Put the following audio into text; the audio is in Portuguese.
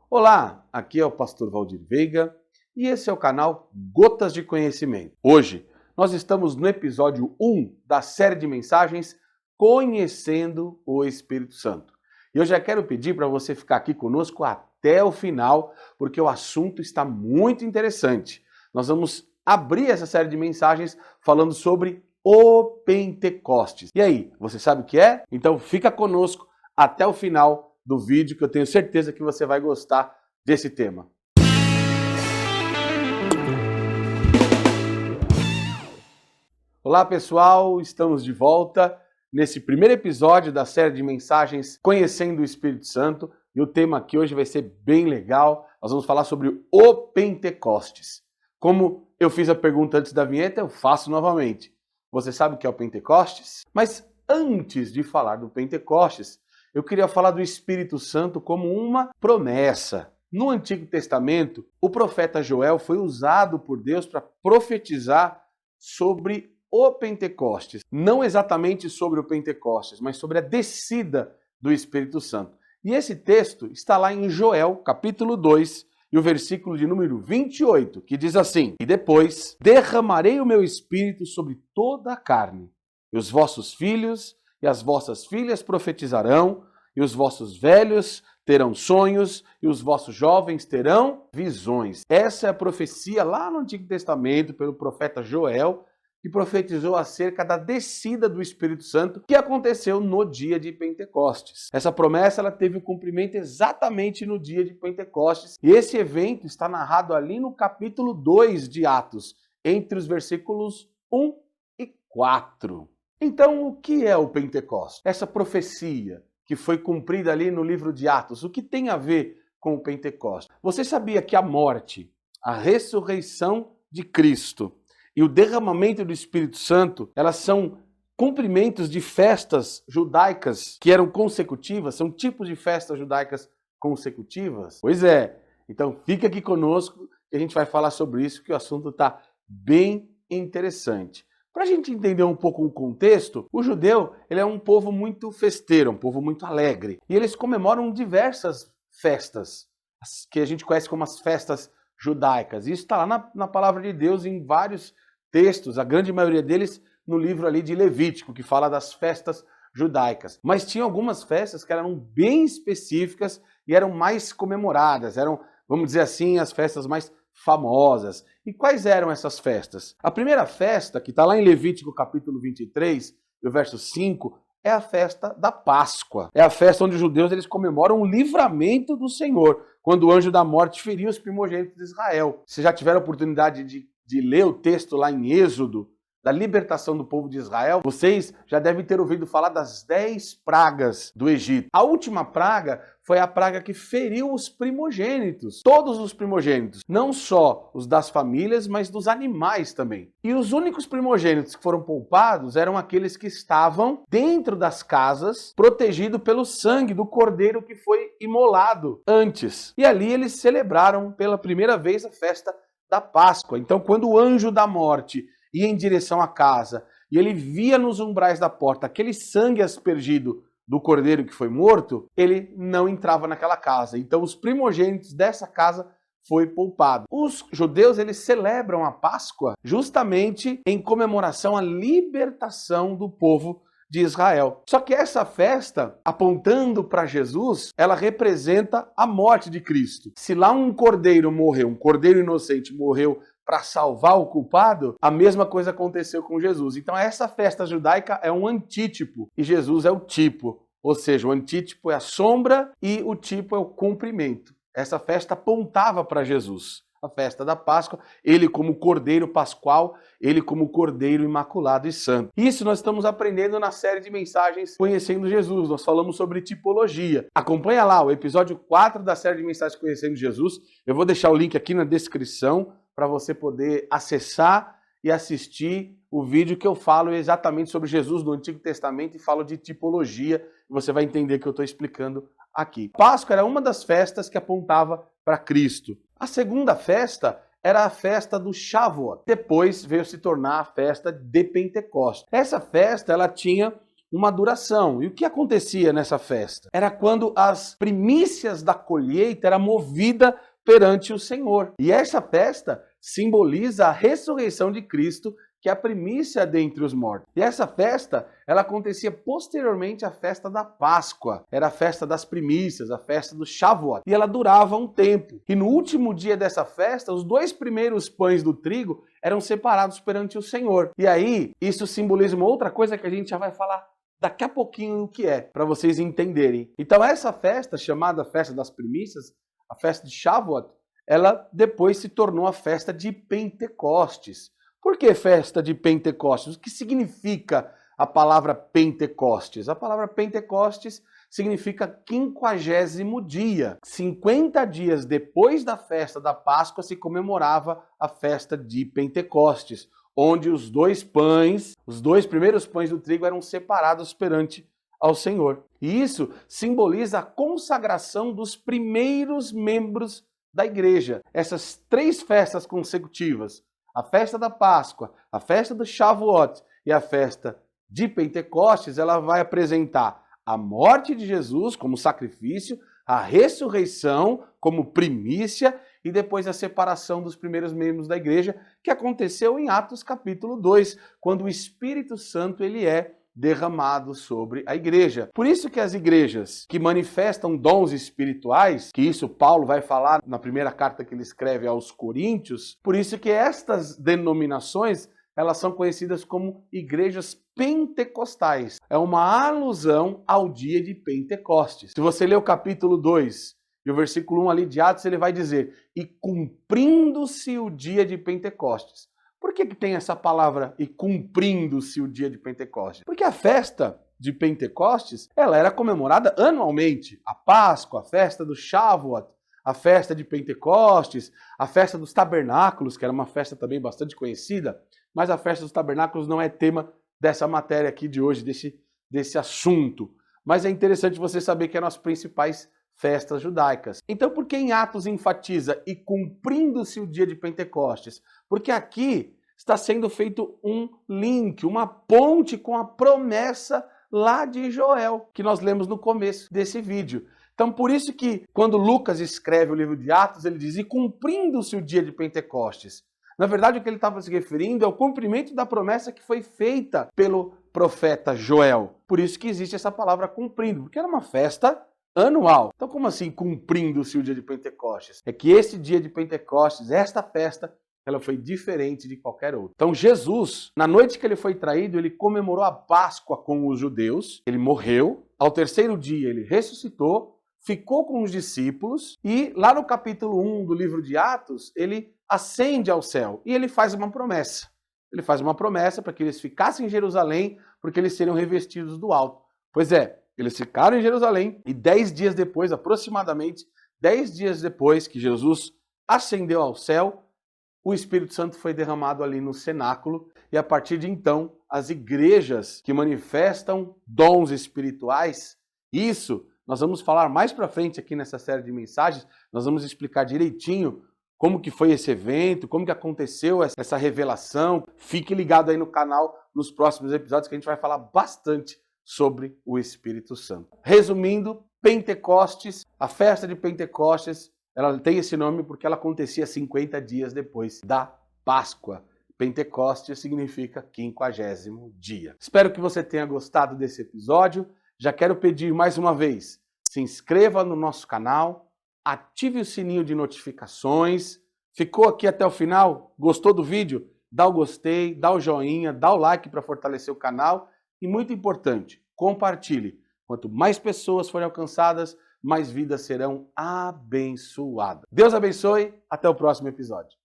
Olá, aqui é o pastor Valdir Veiga e esse é o canal Gotas de Conhecimento. Hoje nós estamos no episódio 1 da série de mensagens Conhecendo o Espírito Santo. E eu já quero pedir para você ficar aqui conosco até o final, porque o assunto está muito interessante. Nós vamos abrir essa série de mensagens falando sobre o Pentecostes. E aí, você sabe o que é? Então fica conosco até o final do vídeo, que eu tenho certeza que você vai gostar desse tema. Olá pessoal, estamos de volta nesse primeiro episódio da série de mensagens Conhecendo o Espírito Santo, e o tema aqui hoje vai ser bem legal. Nós vamos falar sobre o Pentecostes. Como eu fiz a pergunta antes da vinheta, eu faço novamente. Você sabe o que é o Pentecostes? Mas antes de falar do Pentecostes, eu queria falar do Espírito Santo como uma promessa. No Antigo Testamento, o profeta Joel foi usado por Deus para profetizar sobre o Pentecostes. Não exatamente sobre o Pentecostes, mas sobre a descida do Espírito Santo. E esse texto está lá em Joel, capítulo 2, e o versículo de número 28, que diz assim: E depois derramarei o meu espírito sobre toda a carne, e os vossos filhos e as vossas filhas profetizarão, e os vossos velhos terão sonhos, e os vossos jovens terão visões. Essa é a profecia lá no Antigo Testamento pelo profeta Joel, que profetizou acerca da descida do Espírito Santo que aconteceu no dia de Pentecostes. Essa promessa ela teve o cumprimento exatamente no dia de Pentecostes, e esse evento está narrado ali no capítulo 2 de Atos, entre os versículos 1 e 4. Então, o que é o Pentecostes? Essa profecia que foi cumprida ali no livro de Atos, o que tem a ver com o Pentecostes? Você sabia que a morte, a ressurreição de Cristo e o derramamento do Espírito Santo, elas são cumprimentos de festas judaicas que eram consecutivas? São tipos de festas judaicas consecutivas? Pois é. Então, fica aqui conosco que a gente vai falar sobre isso, que o assunto está bem interessante. Para a gente entender um pouco o contexto, o judeu ele é um povo muito festeiro, um povo muito alegre. E eles comemoram diversas festas, que a gente conhece como as festas judaicas. Isso está lá na palavra de Deus em vários textos, a grande maioria deles no livro ali de Levítico, que fala das festas judaicas. Mas tinha algumas festas que eram bem específicas e eram mais comemoradas, eram, vamos dizer assim, as festas mais famosas. E quais eram essas festas? A primeira festa, que está lá em Levítico capítulo 23, o verso 5, é a festa da Páscoa. É a festa onde os judeus eles comemoram o livramento do Senhor, quando o anjo da morte feriu os primogênitos de Israel. Vocês já tiveram a oportunidade de ler o texto lá em Êxodo, da libertação do povo de Israel? Vocês já devem ter ouvido falar das 10 pragas do Egito. A última praga foi a praga que feriu os primogênitos, todos os primogênitos, não só os das famílias, mas dos animais também. E os únicos primogênitos que foram poupados eram aqueles que estavam dentro das casas, protegidos pelo sangue do cordeiro que foi imolado antes. E ali eles celebraram pela primeira vez a festa da Páscoa. Então, quando o anjo da morte ia em direção à casa e ele via nos umbrais da porta aquele sangue aspergido do cordeiro que foi morto, ele não entrava naquela casa. Então os primogênitos dessa casa foi poupado. Os judeus eles celebram a Páscoa justamente em comemoração à libertação do povo de Israel. Só que essa festa, apontando para Jesus, ela representa a morte de Cristo. Se lá um cordeiro morreu, um cordeiro inocente morreu para salvar o culpado, a mesma coisa aconteceu com Jesus. Então essa festa judaica é um antítipo e Jesus é o tipo. Ou seja, o antítipo é a sombra e o tipo é o cumprimento. Essa festa apontava para Jesus. A festa da Páscoa, ele como cordeiro pascual, ele como cordeiro imaculado e santo. Isso nós estamos aprendendo na série de mensagens Conhecendo Jesus. Nós falamos sobre tipologia. Acompanha lá o episódio 4 da série de mensagens Conhecendo Jesus. Eu vou deixar o link aqui na descrição para você poder acessar e assistir o vídeo que eu falo exatamente sobre Jesus no Antigo Testamento e falo de tipologia. Você vai entender que eu estou explicando aqui. Páscoa era uma das festas que apontava para Cristo. A segunda festa era a festa do Shavuot. Depois veio se tornar a festa de Pentecostes. Essa festa ela tinha uma duração. E o que acontecia nessa festa? Era quando as primícias da colheita era movida perante o Senhor. E essa festa simboliza a ressurreição de Cristo, que é a primícia dentre os mortos. E essa festa, ela acontecia posteriormente à festa da Páscoa. Era a festa das primícias, a festa do Shavuot. E ela durava um tempo. E no último dia dessa festa, os 2 primeiros pães do trigo eram separados perante o Senhor. E aí, isso simboliza uma outra coisa que a gente já vai falar daqui a pouquinho o que é, para vocês entenderem. Então essa festa, chamada Festa das Primícias, a festa de Shavuot, ela depois se tornou a festa de Pentecostes. Por que festa de Pentecostes? O que significa a palavra Pentecostes? A palavra Pentecostes significa 50º dia. 50 dias depois da festa da Páscoa se comemorava a festa de Pentecostes, onde os 2 pães, os 2 primeiros pães do trigo eram separados perante ao Senhor. E isso simboliza a consagração dos primeiros membros da igreja. Essas 3 festas consecutivas, a festa da Páscoa, a festa do Shavuot e a festa de Pentecostes, ela vai apresentar a morte de Jesus como sacrifício, a ressurreição como primícia e depois a separação dos primeiros membros da igreja, que aconteceu em Atos capítulo 2, quando o Espírito Santo ele é derramado sobre a igreja. Por isso que as igrejas que manifestam dons espirituais, que isso Paulo vai falar na primeira carta que ele escreve aos Coríntios, por isso que estas denominações, elas são conhecidas como igrejas pentecostais. É uma alusão ao dia de Pentecostes. Se você ler o capítulo 2 e o versículo 1 ali de Atos, ele vai dizer: e cumprindo-se o dia de Pentecostes. Por que tem essa palavra, e cumprindo-se o dia de Pentecostes? Porque a festa de Pentecostes, ela era comemorada anualmente. A Páscoa, a festa do Shavuot, a festa de Pentecostes, a festa dos tabernáculos, que era uma festa também bastante conhecida, mas a festa dos tabernáculos não é tema dessa matéria aqui de hoje, desse assunto. Mas é interessante você saber que eram as principais festas judaicas. Então, por que em Atos enfatiza e cumprindo-se o dia de Pentecostes? Porque aqui está sendo feito um link, uma ponte com a promessa lá de Joel, que nós lemos no começo desse vídeo. Então, por isso que quando Lucas escreve o livro de Atos, ele diz: e cumprindo-se o dia de Pentecostes. Na verdade, o que ele estava se referindo é o cumprimento da promessa que foi feita pelo profeta Joel. Por isso que existe essa palavra cumprindo, porque era uma festa anual. Então, como assim cumprindo-se o dia de Pentecostes? É que esse dia de Pentecostes, esta festa, ela foi diferente de qualquer outra. Então, Jesus, na noite que ele foi traído, ele comemorou a Páscoa com os judeus, ele morreu, ao 3º dia ele ressuscitou, ficou com os discípulos e lá no capítulo 1 do livro de Atos, ele ascende ao céu e ele faz uma promessa. Ele faz uma promessa para que eles ficassem em Jerusalém, porque eles seriam revestidos do alto. Pois é, eles ficaram em Jerusalém e 10 dias depois, aproximadamente 10 dias depois que Jesus ascendeu ao céu, o Espírito Santo foi derramado ali no cenáculo e a partir de então, as igrejas que manifestam dons espirituais, isso nós vamos falar mais para frente aqui nessa série de mensagens, nós vamos explicar direitinho como que foi esse evento, como que aconteceu essa revelação. Fique ligado aí no canal nos próximos episódios que a gente vai falar bastante sobre o Espírito Santo. Resumindo, Pentecostes, a festa de Pentecostes, ela tem esse nome porque ela acontecia 50 dias depois da Páscoa. Pentecostes significa 50º dia. Espero que você tenha gostado desse episódio. Já quero pedir mais uma vez, se inscreva no nosso canal, ative o sininho de notificações. Ficou aqui até o final? Gostou do vídeo? Dá o gostei, dá o joinha, dá o like para fortalecer o canal. E muito importante, compartilhe. Quanto mais pessoas forem alcançadas, mais vidas serão abençoadas. Deus abençoe, até o próximo episódio.